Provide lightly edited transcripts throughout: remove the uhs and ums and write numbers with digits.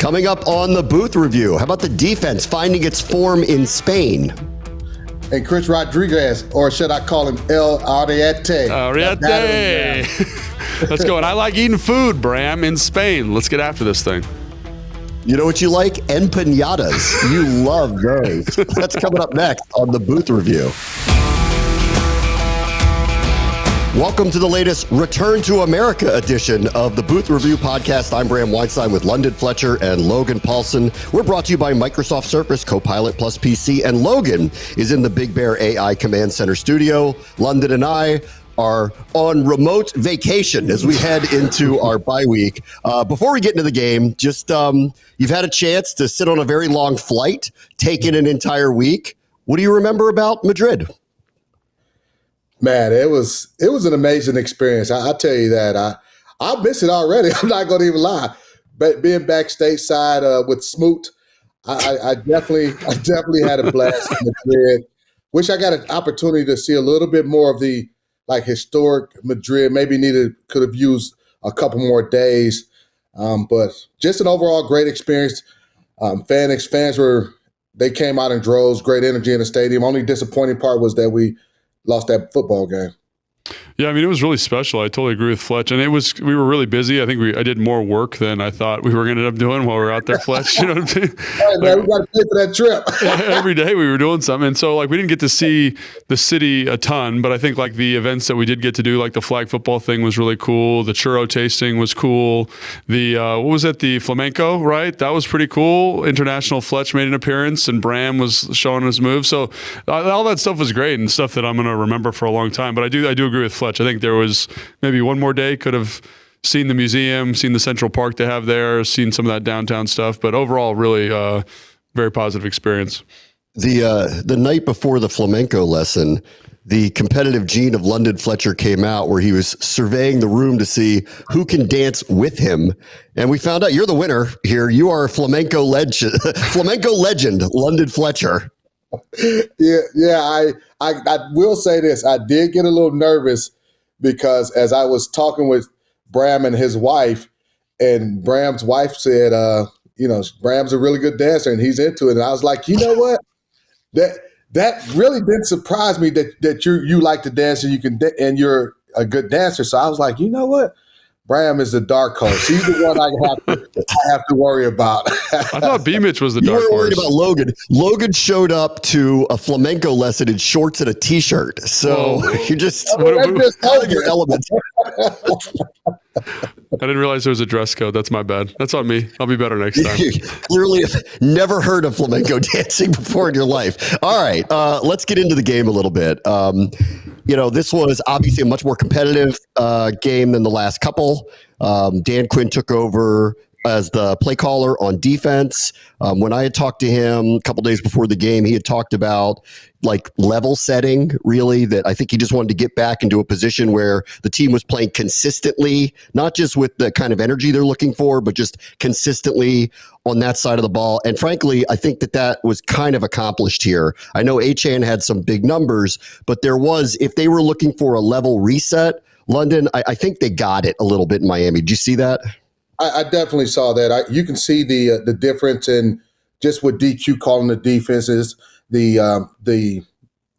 Coming up on the booth review, how about the defense finding its form in Spain? And Chris Rodriguez, or should I call him El Ariete? Ariete. Let's go. And I like eating food, Bram, in Spain. Let's get after this thing. You know what you like? Empanadas. You love those. That's coming up next on the booth review. Welcome to the latest Return to America edition of the Booth Review podcast. I'm Bram Weinstein with London Fletcher and Logan Paulsen. We're brought to you by Microsoft Surface, Copilot Plus PC, and Logan is in the Big Bear AI Command Center studio. London and I are on remote vacation as we head into our bye week. Before we get into the game, just you've had a chance to sit on a very long flight, take in an entire week. What do you remember about Madrid? Man, it was an amazing experience. I tell you that. I miss it already. I'm not going to even lie. But being back stateside with Smoot, I definitely had a blast in Madrid. Wish I got an opportunity to see a little bit more of the historic Madrid. Maybe could have used a couple more days. But just an overall great experience. Fans they came out in droves, great energy in the stadium. Only disappointing part was that we lost that football game. Yeah, I mean, it was really special. I totally agree with Fletch. And we were really busy. I think I did more work than I thought we were going to end up doing while we were out there, Fletch. You know what I'm saying? Hey, man, we got to pay for that trip. Every day we were doing something. And so, we didn't get to see the city a ton, but I think, the events that we did get to do, the flag football thing was really cool. The churro tasting was cool. The, what was it? The flamenco, right? That was pretty cool. International Fletch made an appearance, and Bram was showing his moves. So all that stuff was great and stuff that I'm going to remember for a long time. But I do agree with Fletch. I think there was maybe one more day, could have seen the museum, seen the Central Park they have there, seen some of that downtown stuff. But overall, really very positive experience. The night before the flamenco lesson, the competitive gene of London Fletcher came out where he was surveying the room to see who can dance with him. And we found out you're the winner here. You are a flamenco legend, London Fletcher. Yeah. I will say this. I did get a little nervous because as I was talking with Bram and his wife, and Bram's wife said, Bram's a really good dancer and he's into it. And I was like, you know what? That really didn't surprise me that you like to dance and you're a good dancer. So I was like, you know what? Bram is the dark horse. He's the one I have to worry about. I thought B-Mitch was the dark horse. You were worried about Logan. Logan showed up to a flamenco lesson in shorts and a T-shirt. So you're just out of your element. I didn't realize there was a dress code. That's my bad. That's on me. I'll be better next time. You clearly have never heard of flamenco dancing before in your life. All right, let's get into the game a little bit. This was obviously a much more competitive game than the last couple. Dan Quinn took over as the play caller on defense. When I had talked to him a couple days before the game, he had talked about level setting, really, that I think he just wanted to get back into a position where the team was playing consistently, not just with the kind of energy they're looking for, but just consistently on that side of the ball. And frankly, I think that was kind of accomplished here. I know Achane had some big numbers, but there was, if they were looking for a level reset, London, I think they got it a little bit in Miami. Did you see that? I definitely saw that. You can see the difference in just what DQ calling the defenses, the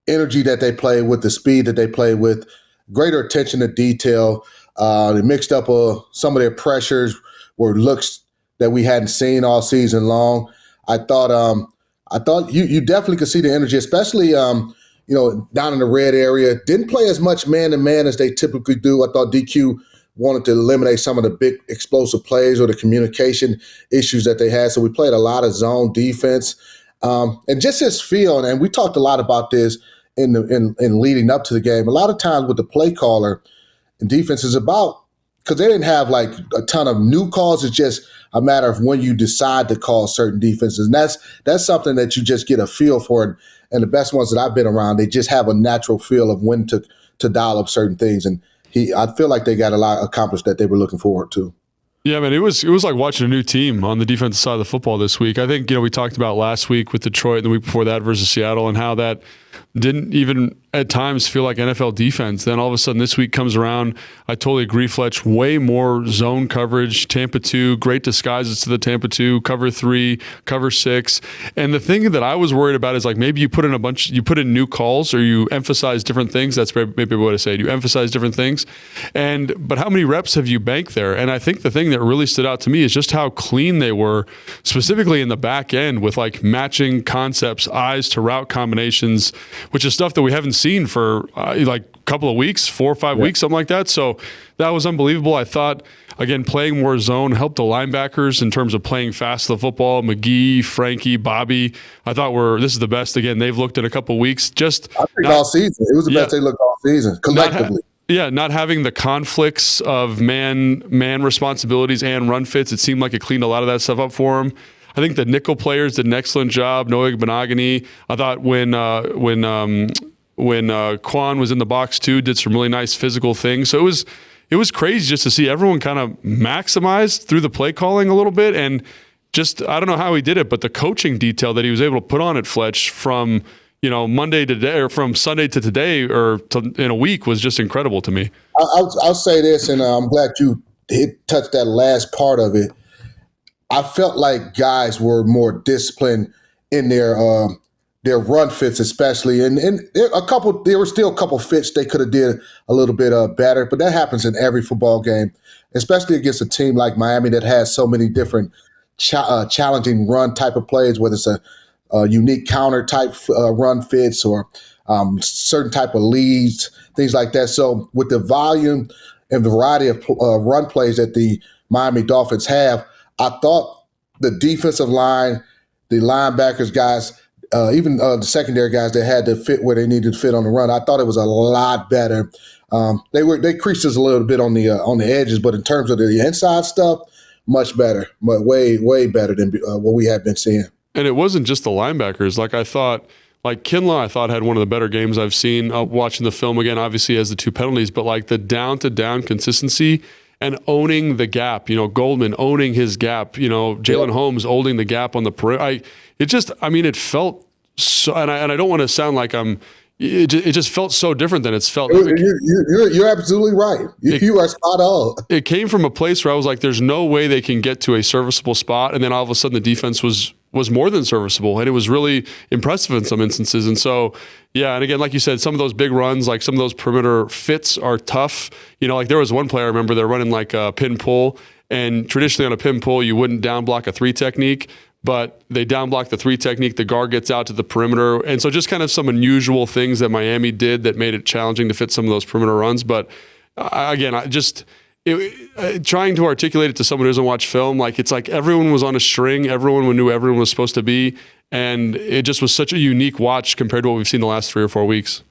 energy that they play with, the speed that they play with, greater attention to detail. They mixed up some of their pressures were looks that we hadn't seen all season long. I thought you definitely could see the energy, especially down in the red area. Didn't play as much man to man as they typically do. I thought DQ wanted to eliminate some of the big explosive plays or the communication issues that they had. So we played a lot of zone defense. And just his feel, and we talked a lot about this in leading up to the game. A lot of times with the play caller and defense is about, because they didn't have a ton of new calls. It's just a matter of when you decide to call certain defenses. And that's something that you just get a feel for. And the best ones that I've been around, they just have a natural feel of when to dial up certain things. And I feel like they got a lot accomplished that they were looking forward to. Yeah, man, it was like watching a new team on the defensive side of the football this week. I think, we talked about last week with Detroit and the week before that versus Seattle and how that didn't even at times feel like NFL defense. Then all of a sudden this week comes around. I totally agree, Fletch. Way more zone coverage. Tampa 2, great disguises to the Tampa 2, cover 3, cover 6. And the thing that I was worried about is like maybe you put in new calls or you emphasize different things. That's maybe what I say. You emphasize different things. But how many reps have you banked there? And I think the thing that really stood out to me is just how clean they were, specifically in the back end with like matching concepts, eyes to route combinations, which is stuff that we haven't seen for like a couple of weeks, 4 or 5 weeks, something like that. So that was unbelievable. I thought, again, playing more zone helped the linebackers in terms of playing fast the football. McGee, Frankie, Bobby, I thought this is the best. Again, they've looked in a couple of weeks. I think all season. It was the best they looked all season, collectively. Not having the conflicts of man responsibilities and run fits. It seemed like it cleaned a lot of that stuff up for him. I think the nickel players did an excellent job. Noah Benogany. I thought when Quan was in the box too, did some really nice physical things. So it was crazy just to see everyone kind of maximize through the play calling a little bit. And just, I don't know how he did it, but the coaching detail that he was able to put on at Fletch from, Monday to today, or from Sunday to today, in a week was just incredible to me. I'll say this, and I'm glad you touched that last part of it. I felt like guys were more disciplined in their run fits, especially, and there were still a couple fits they could have did a little bit better, but that happens in every football game, especially against a team like Miami that has so many different challenging run type of plays, whether it's a unique counter type run fits or certain type of leads, things like that. So with the volume and variety of run plays that the Miami Dolphins have, I thought the defensive line, the linebackers guys, even the secondary guys that had to fit where they needed to fit on the run, I thought it was a lot better. They creased us a little bit on the edges, but in terms of the inside stuff, much better, but way better than what we have been seeing. And it wasn't just the linebackers. Like I thought, like Kinlaw, I thought had one of the better games I've seen. Watching the film again, obviously has the 2 penalties, but like the down-to-down consistency and owning the gap, Goldman owning his gap, Jalen Holmes holding the gap on the perimeter. It felt so, and I don't want to sound like it just felt so different than it's felt. You're absolutely right. You are spot on. It came from a place where I was like, there's no way they can get to a serviceable spot. And then all of a sudden the defense was more than serviceable. And it was really impressive in some instances. And so, yeah, and again, like you said, some of those big runs, like some of those perimeter fits are tough. Like there was one player, I remember they're running like a pin pull. And traditionally on a pin pull, you wouldn't down block a 3 technique. But they down block the 3 technique, the guard gets out to the perimeter. And so just kind of some unusual things that Miami did that made it challenging to fit some of those perimeter runs. But again, trying to articulate it to someone who doesn't watch film, like it's like everyone was on a string, everyone knew everyone was supposed to be. And it just was such a unique watch compared to what we've seen the last 3 or 4 weeks.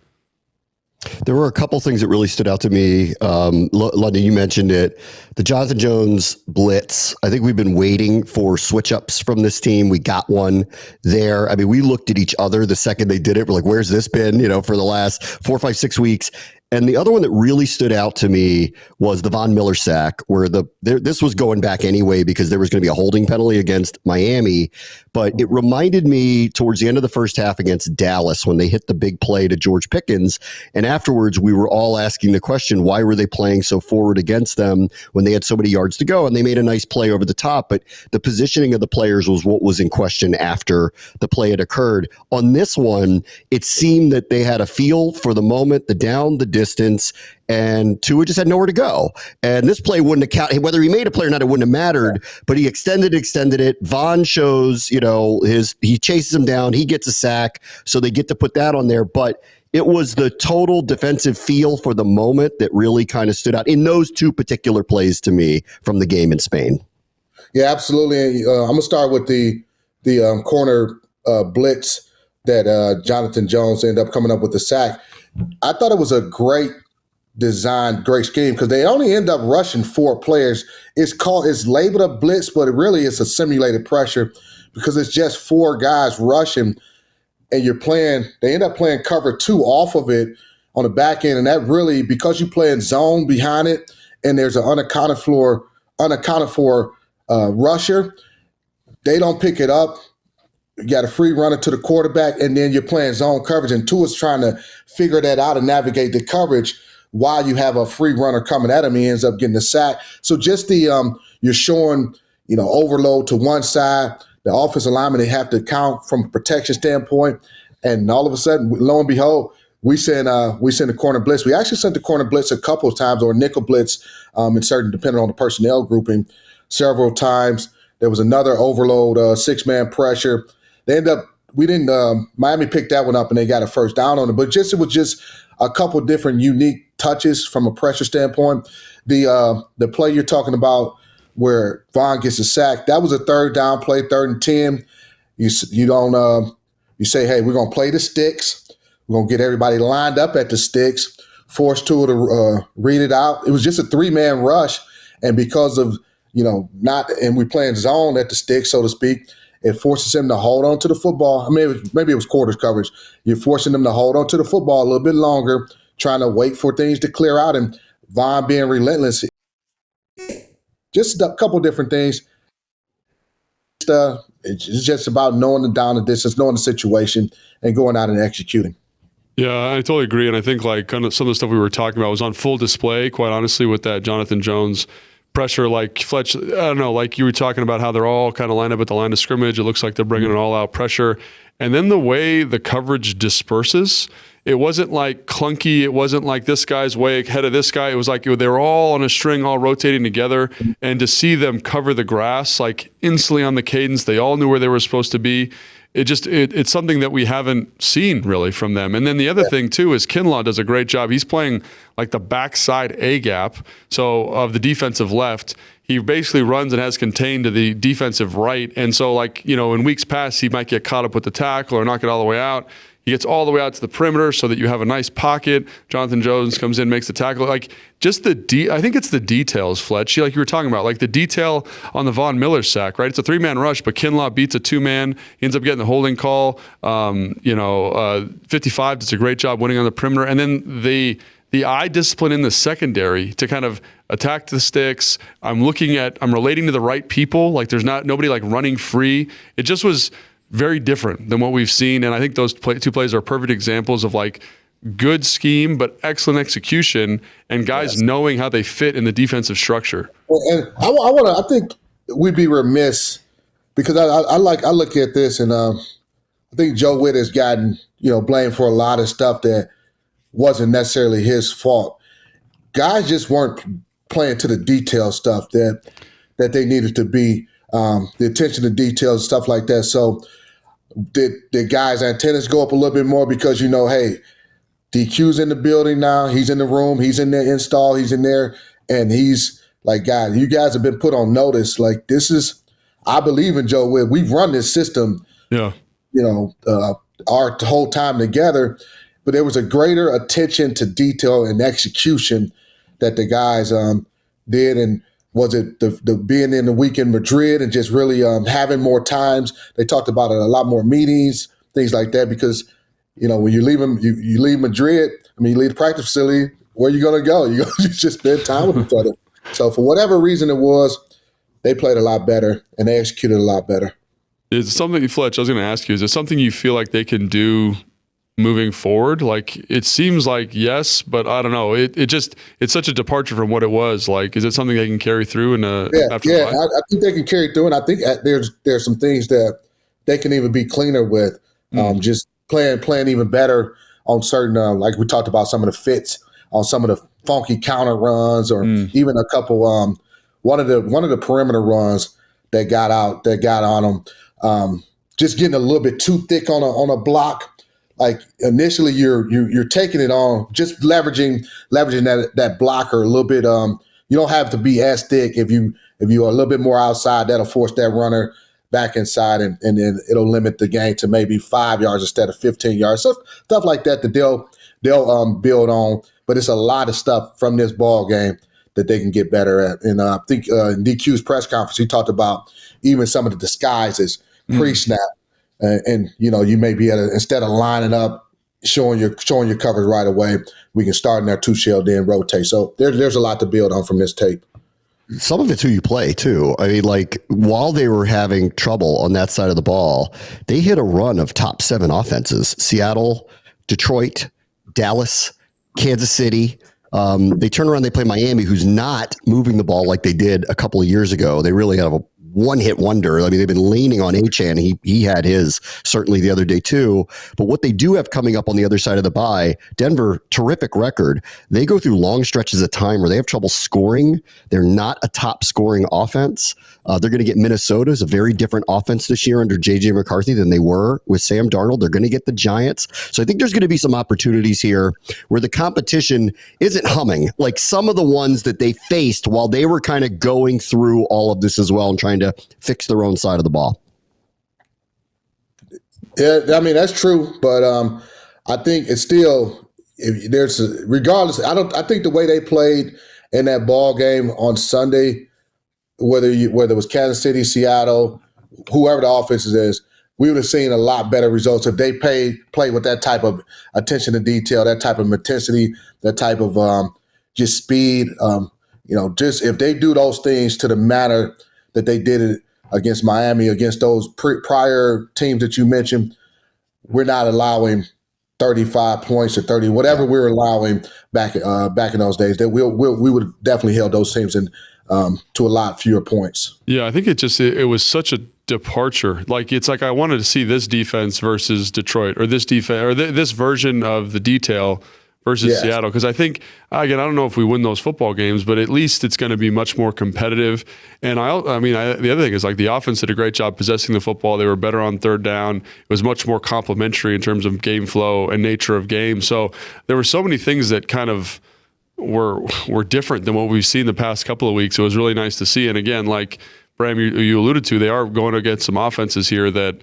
There were a couple things that really stood out to me. London, you mentioned it. The Jonathan Jones blitz. I think we've been waiting for switch ups from this team. We got one there. I mean, we looked at each other the second they did it. We're like, where's this been, for the last 4, 5, 6 weeks? And the other one that really stood out to me was the Von Miller sack, where this was going back anyway because there was going to be a holding penalty against Miami. But it reminded me towards the end of the first half against Dallas when they hit the big play to George Pickens. And afterwards, we were all asking the question, why were they playing so forward against them when they had so many yards to go? And they made a nice play over the top. But the positioning of the players was what was in question after the play had occurred. On this one, it seemed that they had a feel for the moment, the down, the distance, and Tua just had nowhere to go. And this play wouldn't have counted. Whether he made a play or not, it wouldn't have mattered, but he extended it. Von shows, he chases him down. He gets a sack. So they get to put that on there. But it was the total defensive feel for the moment that really kind of stood out in those 2 particular plays to me from the game in Spain. Yeah, absolutely. I'm going to start with the corner blitz that Jonathan Jones ended up coming up with the sack. I thought it was a great design, great scheme, because they only end up rushing 4 players. It's labeled a blitz, but it really is a simulated pressure because it's just 4 guys rushing, and they end up playing cover 2 off of it on the back end. And that really, because you play in zone behind it and there's an unaccounted for rusher, they don't pick it up. you got a free runner to the quarterback, and then you're playing zone coverage, and Tua's trying to figure that out and navigate the coverage while you have a free runner coming at him. He ends up getting the sack. So just the you're showing, overload to one side. The offensive linemen, they have to count from a protection standpoint. And all of a sudden, lo and behold, we send the corner blitz. We actually sent the corner blitz a couple of times, or nickel blitz, depending on the personnel grouping, several times. There was another overload, 6-man pressure. Miami picked that one up and they got a first down on it. But it was just a couple different unique touches from a pressure standpoint. The play you're talking about where Vaughn gets a sack, that was a third down play, 3rd and 10. You say, hey, we're going to play the sticks. We're going to get everybody lined up at the sticks, force Tua to read it out. It was just a 3-man rush. And because of, and we're playing zone at the sticks, so to speak, it forces him to hold on to the football. I mean, maybe it was quarters coverage. You're forcing them to hold on to the football a little bit longer, trying to wait for things to clear out, and Vaughn being relentless. Just a couple different things. It's just about knowing the down and distance, knowing the situation, and going out and executing. Yeah, I totally agree. And I think kind of some of the stuff we were talking about was on full display, quite honestly, with that Jonathan Jones pressure. Like Fletcher, I don't know, like you were talking about how they're all kind of lined up at the line of scrimmage. It looks like they're bringing an all-out pressure. And then the way the coverage disperses, it wasn't like clunky. It wasn't like this guy's way ahead of this guy. It was like they were all on a string, all rotating together. And to see them cover the grass, like instantly on the cadence, they all knew where they were supposed to be. It's something that we haven't seen really from them. And then the other thing too is Kinlaw does a great job. He's playing like the backside A gap. So of the defensive left, he basically runs and has contained to the defensive right. And so in weeks past, he might get caught up with the tackle or knock it all the way out. He gets all the way out to the perimeter so that you have a nice pocket. Jonathan Jones comes in, makes the tackle. Like just I think it's the details, Fletch. Like you were talking about, like the detail on the Von Miller sack, right? It's a 3-man rush, but Kinlaw beats a 2-man. He ends up getting the holding call. 55 does a great job winning on the perimeter. And then the eye discipline in the secondary to kind of attack the sticks. I'm relating to the right people. Like there's nobody like running free. It just was very different than what we've seen. And I think those two plays are perfect examples of like good scheme, but excellent execution and guys knowing how they fit in the defensive structure. And I think we'd be remiss because I look at this and I think Joe Witt has gotten, blamed for a lot of stuff that wasn't necessarily his fault. Guys just weren't playing to the detail stuff that they needed to be, the attention to details, stuff like that. So did guys' antennas go up a little bit more because, hey, DQ's in the building now. He's in the room. He's in the install. He's in there. And he's like, guys, you guys have been put on notice. Like I believe in Joe Witt. We've run this system, our whole time together. But there was a greater attention to detail and execution that the guys did. And was it the being in the week in Madrid and just really having more times? They talked about it, a lot more meetings, things like that. Because when you leave you leave Madrid. I mean, you leave the practice facility. Where are you going to go? You just spend time with each other. So for whatever reason it was, they played a lot better and they executed a lot better. Is it something, Fletch? I was going to ask you. Is it something you feel like they can do moving forward? Like it seems like yes, but I don't know. It's such a departure from what it was. Like, is it something they can carry through after? Yeah, I think they can carry through, and I think there's some things that they can even be cleaner with. Just playing even better on certain, like we talked about, some of the fits on some of the funky counter runs, or even a couple. One of the perimeter runs that got on them, just getting a little bit too thick on a block. Like initially, you're taking it on, just leveraging that blocker a little bit. You don't have to be as thick. If you are a little bit more outside, that'll force that runner back inside, and then it'll limit the game to maybe 5 yards instead of 15 yards. So stuff like that they'll build on. But it's a lot of stuff from this ball game that they can get better at. And I think in DQ's press conference, he talked about even some of the disguises pre-snap. And you may be instead of lining up, showing your coverage right away, we can start in our 2 shell, then rotate. So there's a lot to build on from this tape. some of it's who you play too. I mean, like while they were having trouble on that side of the ball, they hit a run of top 7 offenses: Seattle, Detroit, Dallas, Kansas City. They turn around, they play Miami, who's not moving the ball like they did a couple of years ago. They really have a one-hit wonder. I mean, they've been leaning on Achan. He had his certainly the other day too. But what they do have coming up on the other side of the bye, Denver, terrific record. They go through long stretches of time where they have trouble scoring. They're not a top scoring offense. They're going to get Minnesota's a very different offense this year under J.J. McCarthy than they were with Sam Darnold. They're going to get the Giants. So I think there's going to be some opportunities here where the competition isn't humming like some of the ones that they faced while they were kind of going through all of this as well and trying to fix their own side of the ball. Yeah, I mean, that's true. But I think it's still, regardless, I think the way they played in that ball game on Sunday, whether it was Kansas City, Seattle, whoever the offense is, we would have seen a lot better results if they play with that type of attention to detail, that type of intensity, that type of just speed. Just if they do those things to the manner that they did it against Miami, against those prior teams that you mentioned, we're not allowing 35 points or 30, whatever we were allowing back in those days. That we would definitely held those teams in to a lot fewer points. Yeah, I think it was such a departure. It's like I wanted to see this defense versus Detroit, or this defense, or this version of the detail versus Seattle. Because I think, again, I don't know if we win those football games, but at least it's going to be much more competitive. And the other thing is, like, the offense did a great job possessing the football. They were better on third down. It was much more complementary in terms of game flow and nature of game. So there were so many things that kind of were different than what we've seen the past couple of weeks. It was really nice to see. And again, like Bram, you alluded to, they are going against some offenses here that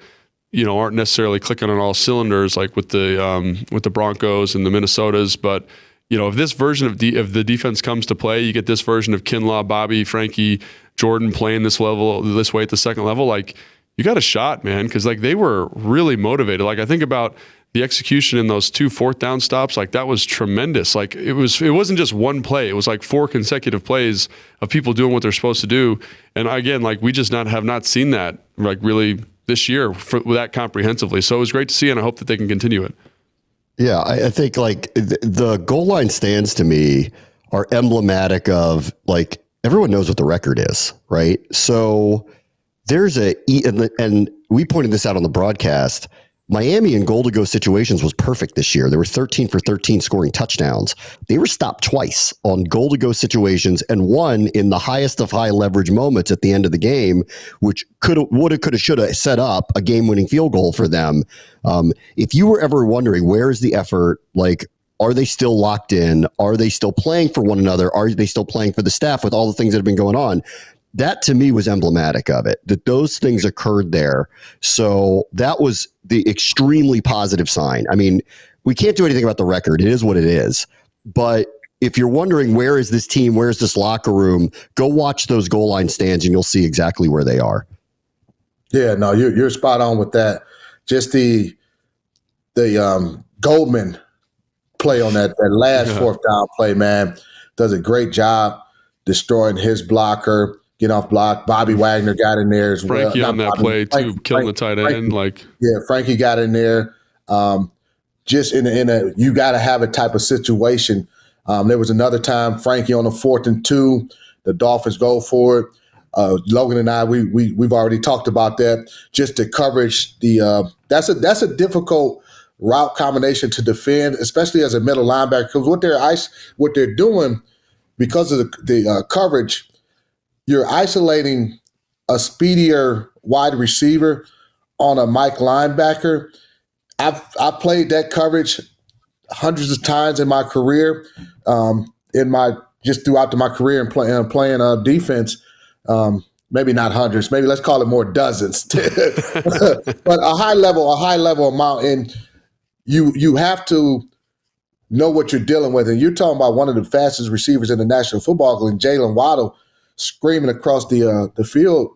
aren't necessarily clicking on all cylinders, like with the Broncos and the Minnesotas. But if this version of if the defense comes to play, you get this version of Kinlaw, Bobby, Frankie, Jordan playing this way at the second level. Like, you got a shot, man, because like they were really motivated. Like, I think about the execution in those 2 4th down stops, like that was tremendous. Like it wasn't just one play. It was like 4 consecutive plays of people doing what they're supposed to do. And again, like we just have not seen that like really this year that comprehensively. So it was great to see, and I hope that they can continue it. Yeah, I think like the goal line stands to me are emblematic of like everyone knows what the record is, right? So there's and we pointed this out on the broadcast. Miami in goal-to-go situations was perfect this year. They were 13 for 13 scoring touchdowns. They were stopped twice on goal-to-go situations and one in the highest of high leverage moments at the end of the game, which woulda, coulda, shoulda set up a game-winning field goal for them. If you were ever wondering, where is the effort? Like, are they still locked in? Are they still playing for one another? Are they still playing for the staff with all the things that have been going on? That to me was emblematic of it, that those things occurred there. So that was the extremely positive sign. I mean, we can't do anything about the record. It is what it is. But if you're wondering, where is this team? Where is this locker room? Go watch those goal line stands and you'll see exactly where they are. Yeah, no, you're spot on with that. Just the Goldman play on that last 4th down play, man, does a great job destroying his blocker. Get off block. Bobby Wagner got in there as well. Frankie on that play too, killing the tight end. Frankie got in there. Just in a you got to have a type of situation. There was another time Frankie on the 4th and 2, the Dolphins go for it. Logan and I, we've already talked about that. Just the coverage, that's a difficult route combination to defend, especially as a middle linebacker, because what they're doing because of the coverage. You're isolating a speedier wide receiver on a Mike linebacker. I've played that coverage hundreds of times in my career, just throughout my career and playing defense. Maybe not hundreds, maybe let's call it more dozens, but a high level amount. And you have to know what you're dealing with. And you're talking about one of the fastest receivers in the National Football League, Jalen Waddle, screaming across the field,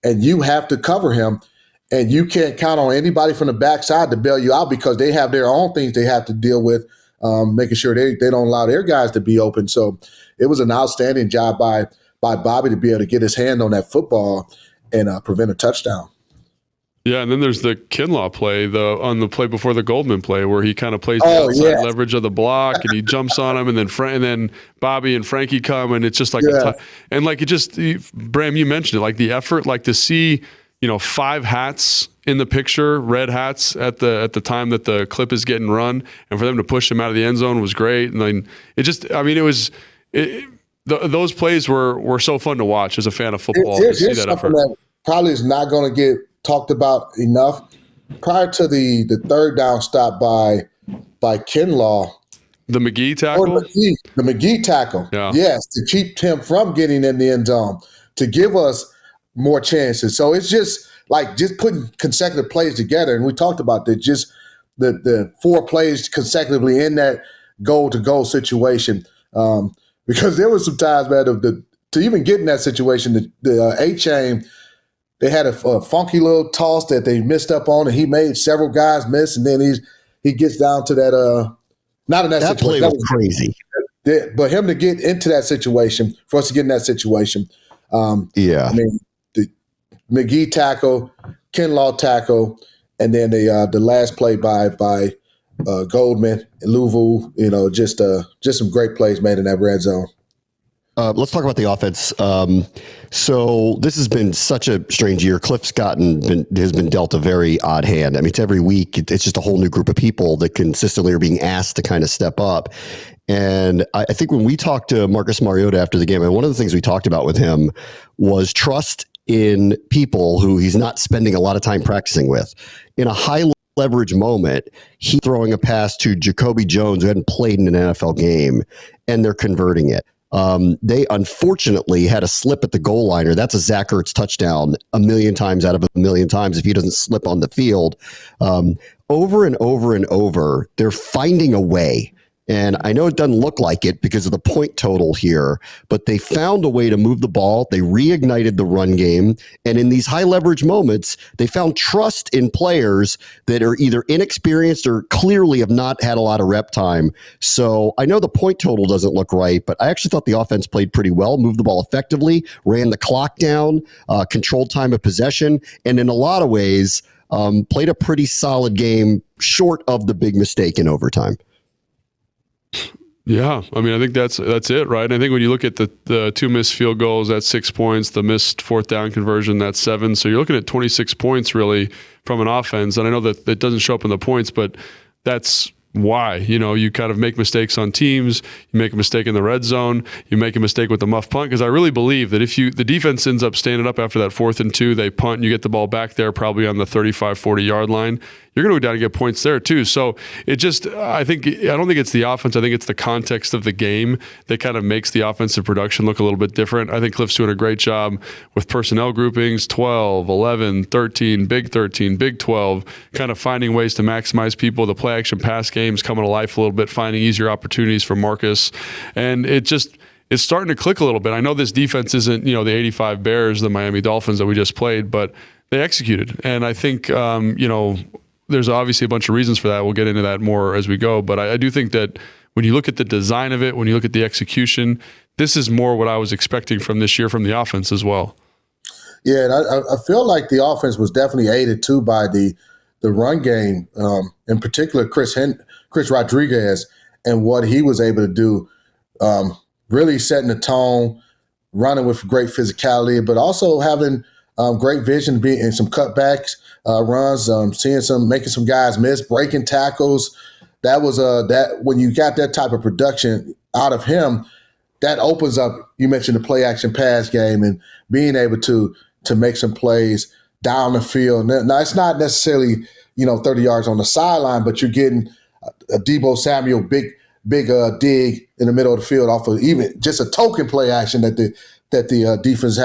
and you have to cover him, and you can't count on anybody from the backside to bail you out because they have their own things they have to deal with, making sure they don't allow their guys to be open. So it was an outstanding job by by Bobby to be able to get his hand on that football and prevent a touchdown. Yeah, and then there's the Kinlaw play, on the play before the Goldman play, where he kind of plays the outside leverage of the block, and he jumps on him, and then Bobby and Frankie come, and it's just like and like it just, Bram, you mentioned it, like the effort, like to see 5 hats in the picture, red hats at the time that the clip is getting run, and for them to push him out of the end zone was great. And then those plays were so fun to watch as a fan of football. Here's something that probably is not going to get talked about enough. Prior to the third down stop by Kinlaw, the McGee tackle, the McGee tackle, yes, to keep him from getting in the end zone, to give us more chances. So it's just putting consecutive plays together, and we talked about that. Just the 4 plays consecutively in that goal-to-goal situation, because there was some times, man, to even get in that situation, the A-chain. They had a funky little toss that they missed up on, and he made several guys miss, and then he gets down to that. Not in that situation. Play was crazy. But him to get into that situation, for us to get in that situation, I mean, the McGee tackle, Kinlaw tackle, and then the last play by Goldman and Louisville. Just some great plays made in that red zone. Let's talk about the offense. So this has been such a strange year. Cliff's has been dealt a very odd hand. I mean, it's every week. It's just a whole new group of people that consistently are being asked to kind of step up. And I think when we talked to Marcus Mariota after the game, and one of the things we talked about with him was trust in people who he's not spending a lot of time practicing with. In a high leverage moment, he throwing a pass to Jacoby Jones, who hadn't played in an NFL game, and they're converting it. They unfortunately had a slip at the goal line, or that's a Zach Ertz touchdown 1,000,000 times out of 1,000,000 times if he doesn't slip on the field. Over and over and over, they're finding a way. And I know it doesn't look like it because of the point total here, but they found a way to move the ball. They reignited the run game. And in these high leverage moments, they found trust in players that are either inexperienced or clearly have not had a lot of rep time. So I know the point total doesn't look right, but I actually thought the offense played pretty well, moved the ball effectively, ran the clock down, controlled time of possession, and in a lot of ways, played a pretty solid game short of the big mistake in overtime. Yeah, I mean, I think that's it, right? I think when you look at the 2 missed field goals, that's 6 points. The missed 4th down conversion, that's 7. So you're looking at 26 points really from an offense. And I know that it doesn't show up in the points, but that's why. You kind of make mistakes on teams. You make a mistake in the red zone. You make a mistake with the muff punt. Because I really believe that if the defense ends up standing up after that 4th and 2, they punt, and you get the ball back there probably on the 35, 40-yard line, you're going to go down and get points there too. So I don't think it's the offense. I think it's the context of the game that kind of makes the offensive production look a little bit different. I think Cliff's doing a great job with personnel groupings, 12, 11, 13, Big 12, kind of finding ways to maximize people. The play action pass game's coming to life a little bit, finding easier opportunities for Marcus. And it's starting to click a little bit. I know this defense isn't, the 85 Bears, the Miami Dolphins that we just played, but they executed. And I think, there's obviously a bunch of reasons for that. We'll get into that more as we go. But I do think that when you look at the design of it, when you look at the execution, this is more what I was expecting from this year from the offense as well. Yeah, and I feel like the offense was definitely aided too by the run game, in particular Chris Rodriguez and what he was able to do, really setting the tone, running with great physicality, but also having great vision in some cutbacks. Runs, making some guys miss, breaking tackles. That was that when you got that type of production out of him, that opens up. You mentioned the play action pass game and being able to make some plays down the field. Now it's not necessarily 30 yards on the sideline, but you're getting a Deebo Samuel big dig in the middle of the field off of even just a token play action that the defense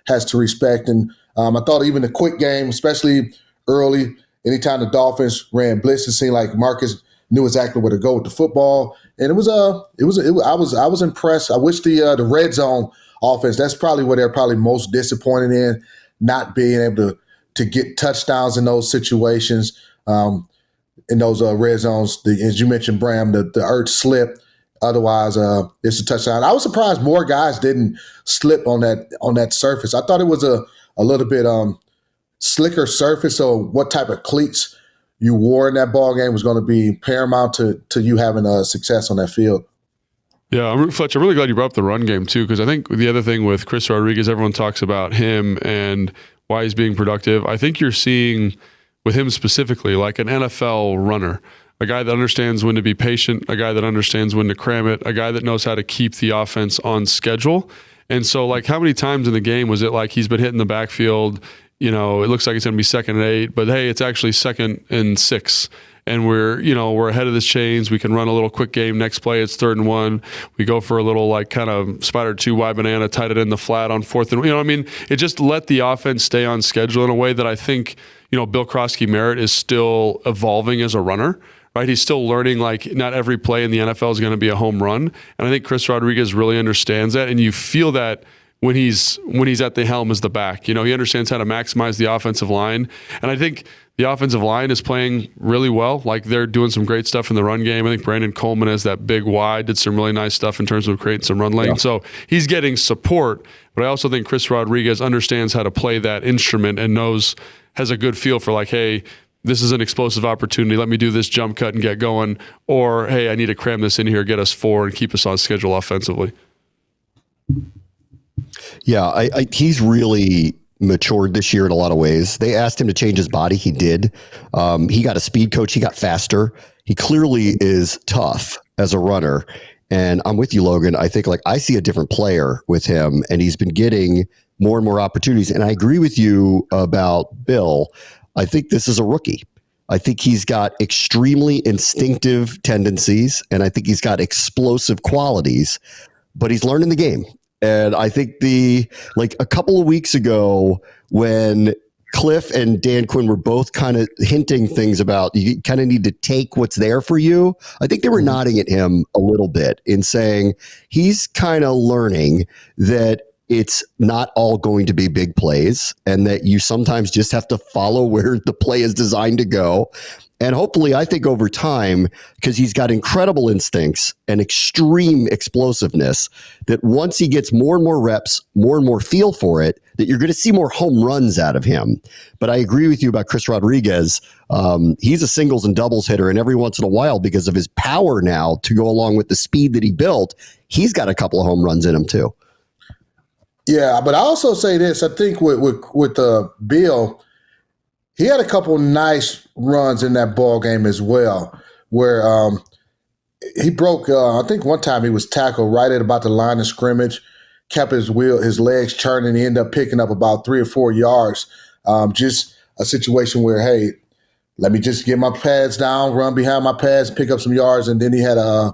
has to respect. And I thought even the quick game, especially early, anytime the Dolphins ran blitz, it seemed like Marcus knew exactly where to go with the football, and I was impressed. I wish the red zone offense. That's probably what they're probably most disappointed in, not being able to get touchdowns in those situations, in those red zones. As you mentioned, Bram, the Ertz slip. Otherwise, it's a touchdown. I was surprised more guys didn't slip on that surface. I thought it was a little bit slicker surface. So what type of cleats you wore in that ball game was going to be paramount to you having success on that field. Yeah, Fletcher, I'm really glad you brought up the run game too, because I think the other thing with Chris Rodriguez, everyone talks about him and why he's being productive. I think you're seeing with him specifically like an NFL runner, a guy that understands when to be patient, a guy that understands when to cram it, a guy that knows how to keep the offense on schedule. And so, like, how many times in the game was it like he's been hitting the backfield, it looks like it's going to be 2nd and 8, but hey, it's actually 2nd and 6. And we're ahead of the chains. We can run a little quick game. Next play, it's 3rd and 1. We go for a little like kind of spider 2 wide banana, tied it in the flat on 4th and it just let the offense stay on schedule in a way that I think, Bill Krosky-Merritt is still evolving as a runner. Right, he's still learning, like, not every play in the NFL is going to be a home run. And I think Chris Rodriguez really understands that. And you feel that when he's at the helm as the back. He understands how to maximize the offensive line. And I think the offensive line is playing really well. Like, they're doing some great stuff in the run game. I think Brandon Coleman has that big wide, did some really nice stuff in terms of creating some run lane. Yeah. So he's getting support. But I also think Chris Rodriguez understands how to play that instrument and has a good feel for, like, hey, this is an explosive opportunity. Let me do this jump cut and get going. Or, hey, I need to cram this in here, get us 4, and keep us on schedule offensively. Yeah, he's really matured this year in a lot of ways. They asked him to change his body. He did. He got a speed coach. He got faster. He clearly is tough as a runner. And I'm with you, Logan. I think, like, I see a different player with him, and he's been getting more and more opportunities. And I agree with you about Bill. I think this is a rookie. I think he's got extremely instinctive tendencies, and I think he's got explosive qualities, but he's learning the game. And I think a couple of weeks ago when Cliff and Dan Quinn were both kind of hinting things about you kind of need to take what's there for you, I think they were nodding at him a little bit in saying he's kind of learning that it's not all going to be big plays and that you sometimes just have to follow where the play is designed to go. And hopefully, I think over time, because he's got incredible instincts and extreme explosiveness, that once he gets more and more reps, more and more feel for it, that you're going to see more home runs out of him. But I agree with you about Chris Rodriguez. He's a singles and doubles hitter, and every once in a while, because of his power now to go along with the speed that he built, he's got a couple of home runs in him too. Yeah, but I also say this. I think with Bill, he had a couple nice runs in that ball game as well, where he broke. I think one time he was tackled right at about the line of scrimmage, kept his legs churning. He ended up picking up about 3 or 4 yards. Just a situation where, hey, let me just get my pads down, run behind my pads, pick up some yards, and then he had a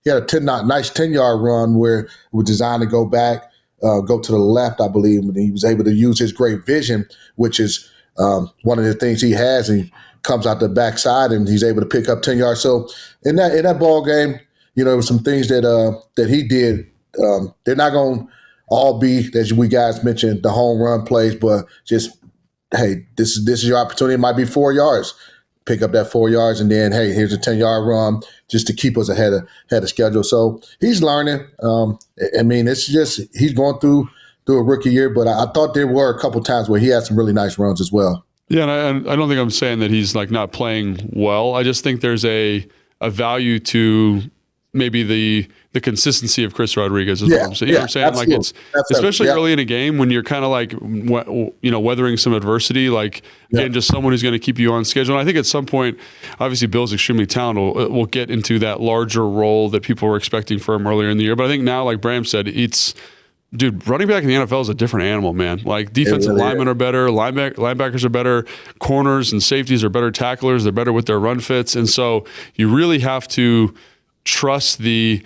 nice 10-yard run where it was designed to go back. Go to the left, I believe, and he was able to use his great vision, which is one of the things he has. And he comes out the backside, and he's able to pick up 10 yards. So in that ball game, there were some things that he did. They're not going to all be, as we guys mentioned, the home run plays, but just, hey, this is your opportunity. It might be 4 yards. Pick up that 4 yards, and then, hey, here's a 10-yard run just to keep us ahead of schedule. So he's learning. It's just he's going through a rookie year, but I thought there were a couple times where he had some really nice runs as well. Yeah, and I don't think I'm saying that he's like not playing well. I just think there's a value to maybe the consistency of Chris Rodriguez is what I'm saying. You know what I'm saying? Absolutely. Like it's especially early in a game when you're kind of like weathering some adversity, like and just someone who's going to keep you on schedule. And I think at some point, obviously Bill's extremely talented. We'll get into that larger role that people were expecting for him earlier in the year. But I think now, like Bram said, running back in the NFL is a different animal, man. Like defensive linemen are better, linebackers are better, corners and safeties are better tacklers. They're better with their run fits, and so you really have to trust the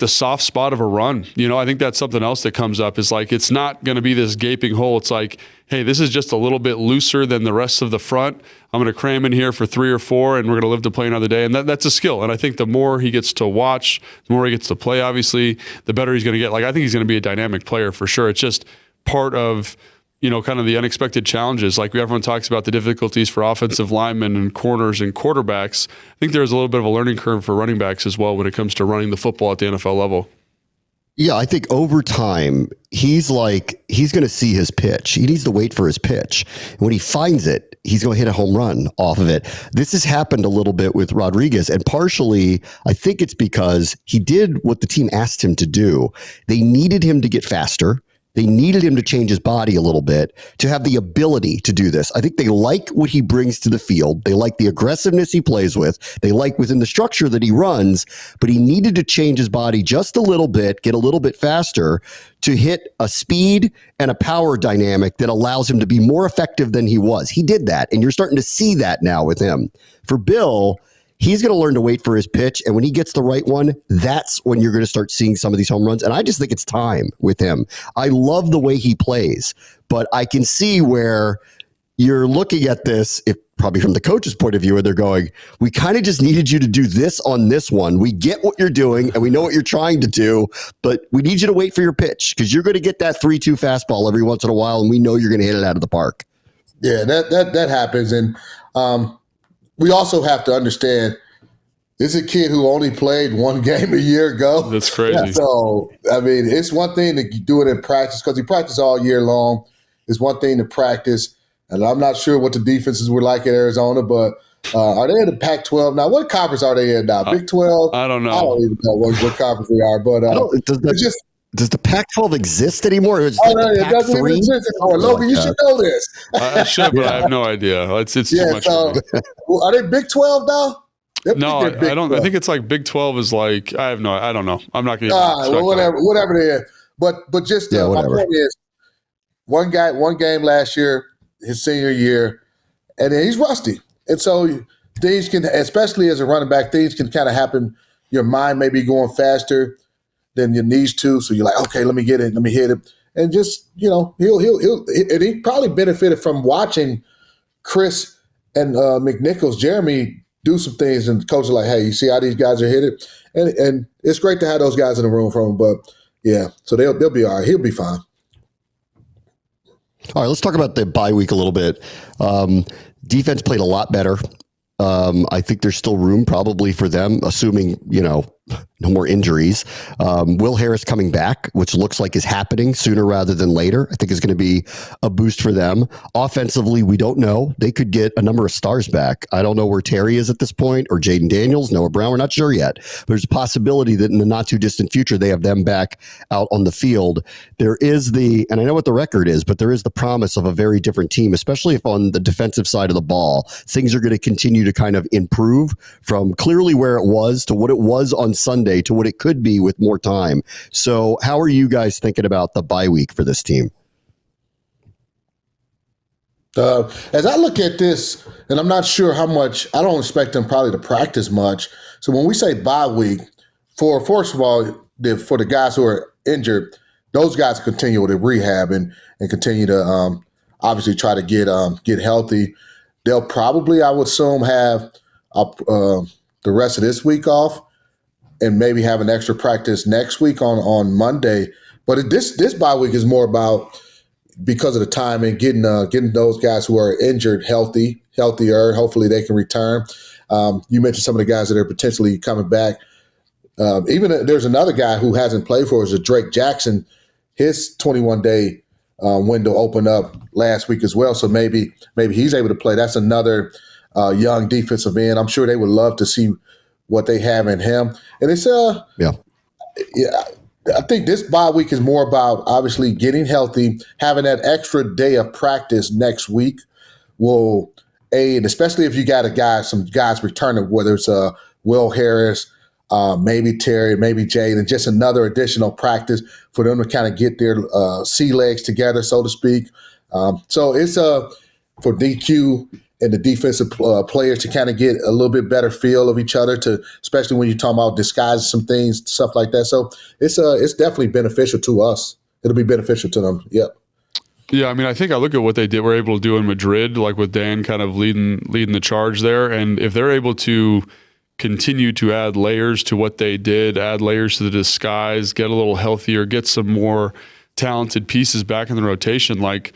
soft spot of a run. I think that's something else that comes up is like, it's not going to be this gaping hole. It's like, hey, this is just a little bit looser than the rest of the front. I'm going to cram in here for 3 or 4 and we're going to live to play another day. And that's a skill. And I think the more he gets to watch, the more he gets to play, obviously, the better he's going to get. Like, I think he's going to be a dynamic player for sure. It's just part of, kind of the unexpected challenges. Like everyone talks about the difficulties for offensive linemen and corners and quarterbacks. I think there's a little bit of a learning curve for running backs as well when it comes to running the football at the NFL level. Yeah, I think over time, he's going to see his pitch. He needs to wait for his pitch. And when he finds it, he's going to hit a home run off of it. This has happened a little bit with Rodriguez. And partially, I think it's because he did what the team asked him to do. They needed him to get faster. They needed him to change his body a little bit to have the ability to do this. I think they like what he brings to the field. They like the aggressiveness he plays with. They like within the structure that he runs, but he needed to change his body just a little bit, get a little bit faster to hit a speed and a power dynamic that allows him to be more effective than he was. He did that, and you're starting to see that now with him. For Bill, he's going to learn to wait for his pitch. And when he gets the right one, that's when you're going to start seeing some of these home runs. And I just think it's time with him. I love the way he plays, but I can see where you're looking at this, if probably from the coach's point of view, where they're going, we kind of just needed you to do this on this one. We get what you're doing and we know what you're trying to do, but we need you to wait for your pitch because you're going to get that 3-2 fastball every once in a while. And we know you're going to hit it out of the park. Yeah, that happens. And, we also have to understand this is a kid who only played one game a year ago. That's crazy. Yeah, so, I mean, it's one thing to do it in practice because he practiced all year long. It's one thing to practice. And I'm not sure what the defenses were like at Arizona, but are they in the Pac-12 now? What conference are they in now? Big 12? I don't know. I don't even know what conference they are. But does the Pac-12 exist anymore? It doesn't even exist anymore. Logan, you should know this. I should, but I have no idea. It's too much. So, are they Big 12 now? No, I don't. 12. I think it's like Big 12 is like I don't know. I'm not going to. Whatever they are. But just my point is, one game last year, his senior year, and then he's rusty, and so things can, especially as a running back, things can kind of happen. Your mind may be going faster than your knees to, so you're like, okay, let me get it, let me hit it, and just he'll and he probably benefited from watching Chris and McNichols, Jeremy do some things, and the coach is like, hey, you see how these guys are hit it, and it's great to have those guys in the room from him, but yeah, so they'll be all right, he'll be fine. All right, let's talk about the bye week a little bit. Defense played a lot better. I think there's still room probably for them, assuming, no more injuries. Will Harris coming back, which looks like is happening sooner rather than later, I think is going to be a boost for them. Offensively, we don't know. They could get a number of stars back. I don't know where Terry is at this point, or Jaden Daniels, Noah Brown. We're not sure yet. There's a possibility that in the not too distant future, they have them back out on the field. There is and I know what the record is, but there is the promise of a very different team, especially if on the defensive side of the ball, things are going to continue to kind of improve from clearly where it was to what it was on Sunday to what it could be with more time. So how are you guys thinking about the bye week for this team? As I look at this, and I'm not sure how much, I don't expect them probably to practice much. So when we say bye week, first of all, for the guys who are injured, those guys continue with the rehab and continue to obviously try to get healthy. They'll probably, I would assume, have the rest of this week off, and maybe have an extra practice next week on Monday. But this bye week is more about, because of the timing, getting those guys who are injured healthier. Hopefully they can return. You mentioned some of the guys that are potentially coming back. Even there's another guy who hasn't played for us, Drake Jackson. His 21-day window opened up last week as well. So maybe he's able to play. That's another young defensive end. I'm sure they would love to see what they have in him. And it's I think this bye week is more about obviously getting healthy, having that extra day of practice next week will aid, especially if you got some guys returning, whether it's Will Harris, maybe Terry, maybe Jade, and just another additional practice for them to kind of get their sea legs together, so to speak. So it's for DQ and the defensive players to kind of get a little bit better feel of each other, especially when you're talking about disguising some things, stuff like that. So it's definitely beneficial to us. It'll be beneficial to them. Yep. Yeah, I mean, I think I look at what they were able to do in Madrid, like with Dan kind of leading the charge there, and if they're able to continue to add layers to what they did, add layers to the disguise, get a little healthier, get some more talented pieces back in the rotation, like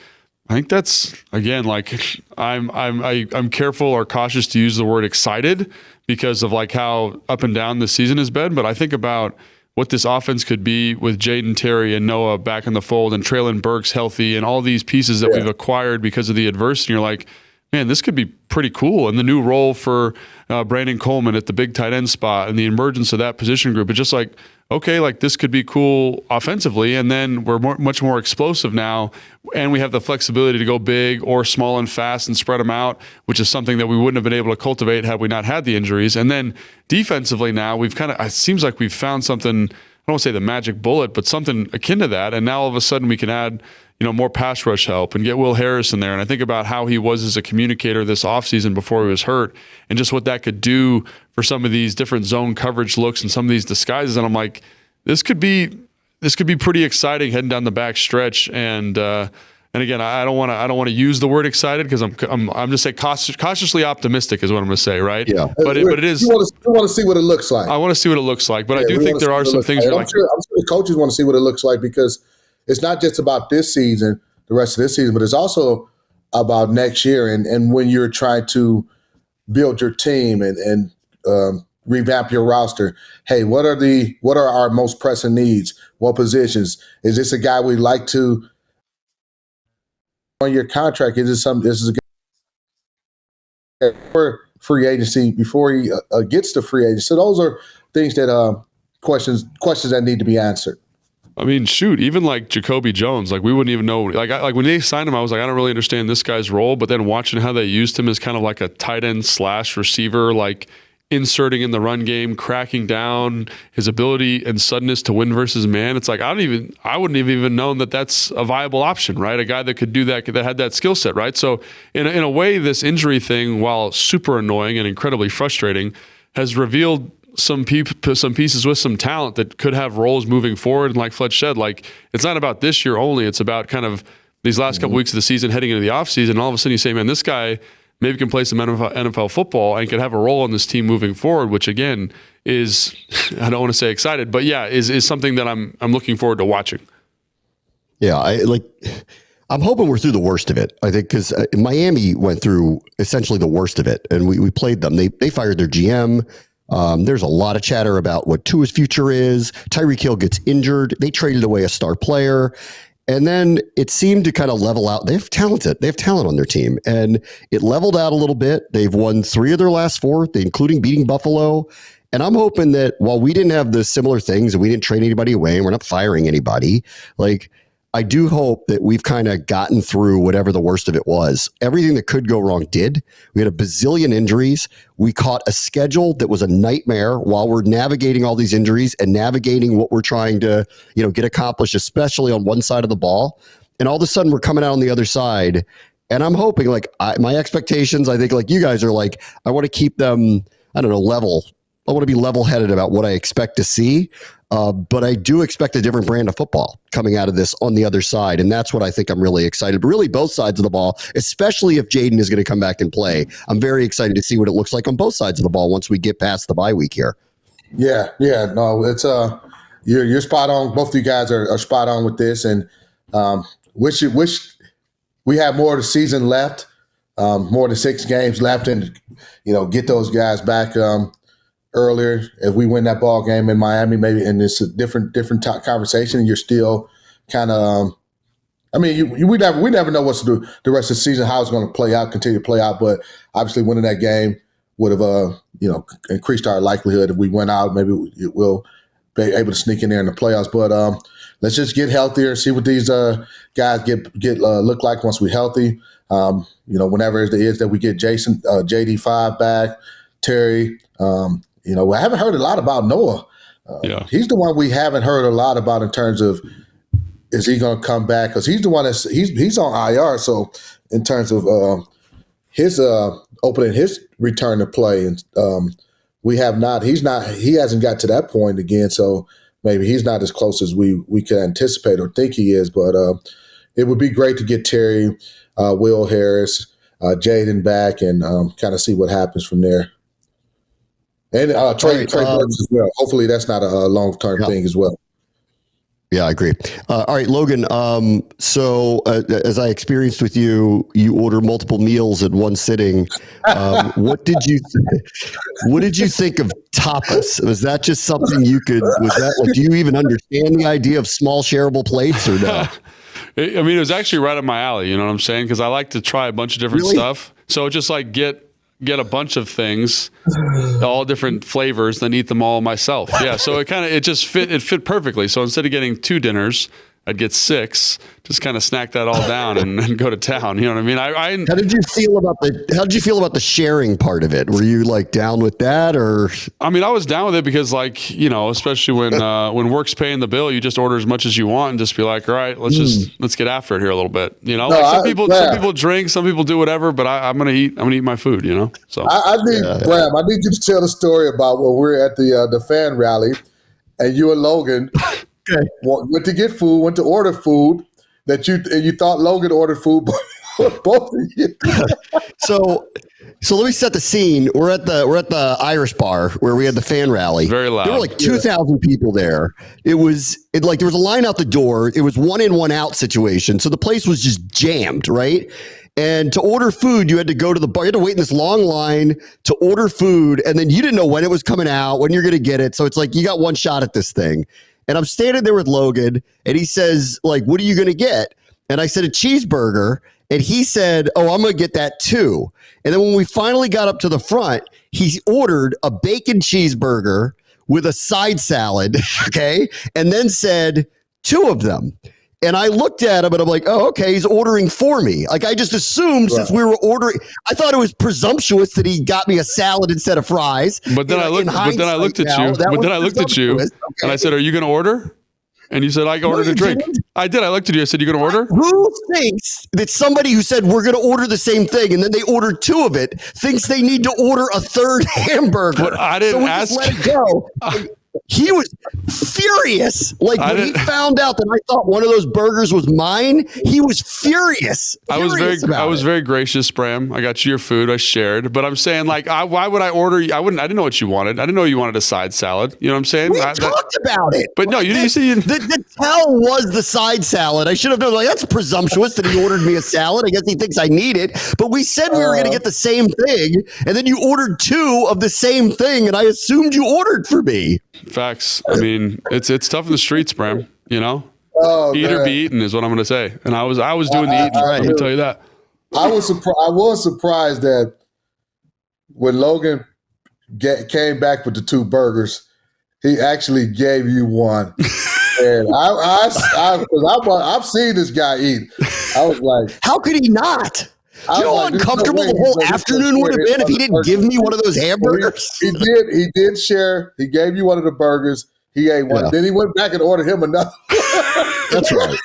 I think that's, again, like I'm careful or cautious to use the word excited because of like how up and down the season has been. But I think about what this offense could be with Jaden, Terry, and Noah back in the fold, and Traylon Burks healthy, and all these pieces that we've acquired because of the adversity. You're like, man, this could be pretty cool. And the new role for Brandon Coleman at the big tight end spot and the emergence of that position group, it's just like, okay, like this could be cool offensively. And then we're much more explosive now. And we have the flexibility to go big or small and fast and spread them out, which is something that we wouldn't have been able to cultivate had we not had the injuries. And then defensively now, we've it seems like we've found something, I don't want to say the magic bullet, but something akin to that. And now all of a sudden we can add, more pass rush help and get Will Harris in there. And I think about how he was as a communicator this offseason before he was hurt and just what that could do for some of these different zone coverage looks and some of these disguises. And I'm like, this could be pretty exciting heading down the back stretch. And again, I don't want to use the word excited because I'm just saying cautiously optimistic is what I'm going to say, right? Yeah. But it is. You want to see what it looks like. I want to see what it looks like, but I do think there are some things. I'm sure the coaches want to see what it looks like because it's not just about this season, the rest of this season, but it's also about next year. And when you're trying to build your team and revamp your roster, hey, what are our most pressing needs? What positions? Is this a guy we'd like to on your contract? This is a guy for free agency before he gets to free agency. So those are things that questions that need to be answered. I mean, shoot, even like Jacoby Jones, like we wouldn't even know. Like when they signed him, I was like, I don't really understand this guy's role. But then watching how they used him as kind of like a tight end / receiver, like inserting in the run game, cracking down, his ability and suddenness to win versus man. It's like I wouldn't have even known that that's a viable option, right? A guy that could do that had that skill set, right? So in a way, this injury thing, while super annoying and incredibly frustrating, has revealed some pieces with some talent that could have roles moving forward. And like Fletcher said, like it's not about this year only. It's about kind of these last couple weeks of the season heading into the offseason. And all of a sudden you say, man, this guy maybe can play some NFL football and could have a role on this team moving forward, which again is, I don't want to say excited, but yeah, is something that I'm looking forward to watching. Yeah, I'm hoping we're through the worst of it. I think because Miami went through essentially the worst of it, and we played them. They fired their GM. There's a lot of chatter about what Tua's future is. Tyreek Hill gets injured. They traded away a star player. And then it seemed to kind of level out. They have talent on their team. And it leveled out a little bit. They've won 3 of their last 4, including beating Buffalo. And I'm hoping that while we didn't have the similar things and we didn't trade anybody away and we're not firing anybody, like I do hope that we've kind of gotten through whatever the worst of it was. Everything that could go wrong did. We had a bazillion injuries. We caught a schedule that was a nightmare while we're navigating all these injuries and navigating what we're trying to, get accomplished, especially on one side of the ball. And all of a sudden we're coming out on the other side. And I'm hoping my expectations, I think like you guys are like, I want to keep them, level. I want to be level-headed about what I expect to see. But I do expect a different brand of football coming out of this on the other side. And that's what I think I'm really excited. But really both sides of the ball, especially if Jaden is going to come back and play. I'm very excited to see what it looks like on both sides of the ball once we get past the bye week here. Yeah. No, it's you're spot on. Both of you guys are spot on with this. And wish we had more of the season left, more than 6 games left, and get those guys back earlier. If we win that ball game in Miami, maybe, and it's a different conversation, and you're still kind of, we never know what's to do the rest of the season, how it's going to continue to play out. But obviously, winning that game would have, increased our likelihood. If we went out, maybe we'll be able to sneak in there in the playoffs. But let's just get healthier, see what these guys get look like once we're healthy. Whenever it is that we get Jason, JD5 back, Terry. I haven't heard a lot about Noah. He's the one we haven't heard a lot about in terms of is he going to come back, because he's the one he's on IR. So in terms of his opening his return to play, and he hasn't got to that point again. So maybe he's not as close as we could anticipate or think he is. But it would be great to get Terry, Will Harris, Jaden back, and kind of see what happens from there. And Trey Burks as well. Hopefully that's not a long-term thing as well. Yeah, I agree. All right, Logan. So as I experienced with you, you order multiple meals in one sitting. What did you think of tapas? Was that just something you could? Was that like? Do you even understand the idea of small shareable plates or no? I mean, it was actually right up my alley. You know what I'm saying? Because I like to try a bunch of different stuff. So just like get a bunch of things, all different flavors, then eat them all myself. Yeah. So it fit perfectly. So instead of getting 2 dinners, I'd get 6, just kind of snack that all down and go to town. You know what I mean? How did you feel about the sharing part of it? Were you like down with that, or? I mean, I was down with it because, like, you know, especially when work's paying the bill, you just order as much as you want and just be like, all right, let's get after it here a little bit. You know, some people drink, some people do whatever, but I'm gonna eat my food. You know, so Bram, I need you to tell the story about when we're at the fan rally, and you and Logan. Okay. Went to get food, went to order food you thought Logan ordered food, but both of you. So let me set the scene. We're at the Irish bar where we had the fan rally. Very loud. There were like 2,000 people there. There was a line out the door. It was 1 in, 1 out situation. So the place was just jammed, right? And to order food, you had to go to the bar. You had to wait in this long line to order food. And then you didn't know when it was coming out, when you're going to get it. So it's like, you got one shot at this thing. And I'm standing there with Logan, and he says, like, what are you going to get? And I said, a cheeseburger. And he said, oh, I'm going to get that too. And then when we finally got up to the front, he ordered a bacon cheeseburger with a side salad, okay? And then said 2 of them. And I looked at him and I'm like, oh, okay, he's ordering for me. Like, I just assumed since we were ordering, I thought it was presumptuous that he got me a salad instead of fries. But then I looked at you and I said, are you going to order? And you said, I ordered a drink. I did. I looked at you. I said, you going to order? Who thinks that somebody who said we're going to order the same thing and then they ordered 2 of it thinks they need to order a 3rd hamburger? But I didn't ask. Just let it go. He was furious. Like when he found out that I thought one of those burgers was mine, he was furious. I was very gracious, Bram. I got you your food. I shared, but I'm saying, like, why would I order? I didn't know what you wanted. I didn't know you wanted a side salad. You know what I'm saying? We talked about it. But no, you see, the tell was the side salad. I should have known. Like, that's presumptuous that he ordered me a salad. I guess he thinks I need it. But we said we were going to get the same thing, and then you ordered 2 of the same thing, and I assumed you ordered for me. Facts. I mean, it's tough in the streets, Bram. You know, eat or be eaten is what I'm going to say. And I was doing the eating. Let me tell you that. I was surprised that when Logan came back with the 2 burgers, he actually gave you one. And I've seen this guy eat. I was like, how could he not? Do you know how uncomfortable the whole afternoon would have been if he didn't give me one of those hamburgers? He did share. He gave you one of the burgers. He ate one. Yeah. Then he went back and ordered him another. That's right.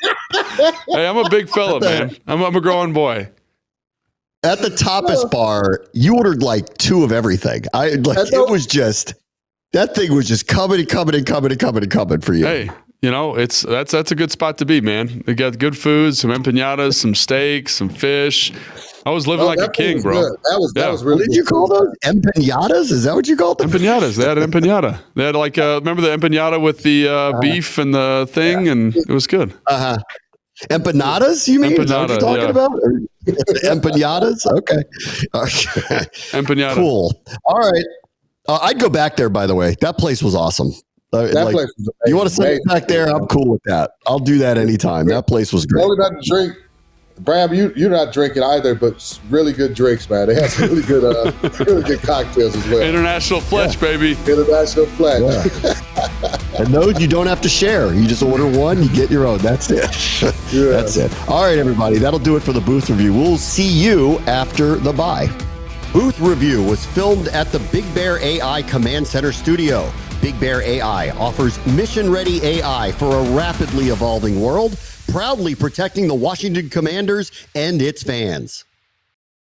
Hey, I'm a big fella, man. I'm a growing boy. At the Tapas bar, you ordered like 2 of everything. It was just, that thing was just coming for you. Hey. You know, that's a good spot to be, man. They got good food, some empanadas, some steaks, some fish. I was living like a king, bro. Good. That was really. What did you call those? Empanadas? Is that what you called them? Empanadas. They had an empanada. They had like remember the empanada with the beef and the thing, and it was good. Empanadas? You mean? Empanada, is that what you're talking about? Empanadas? Okay. Empanada. Cool. All right. I'd go back there. By the way, that place was awesome. Place was amazing. You want to send it back there? I'm cool with that. I'll do that anytime. That place was great. Logan doesn't drink. Bram, you're not drinking either, but really good drinks, man. They have some really good cocktails as well. International Fletch, baby. International Fletch. Yeah. And those you don't have to share. You just order one, you get your own. That's it. Yeah. That's it. All right, everybody. That'll do it for the booth review. We'll see you after the bye. Booth Review was filmed at the Big Bear AI Command Center studio. Big Bear AI offers mission-ready AI for a rapidly evolving world, proudly protecting the Washington Commanders and its fans.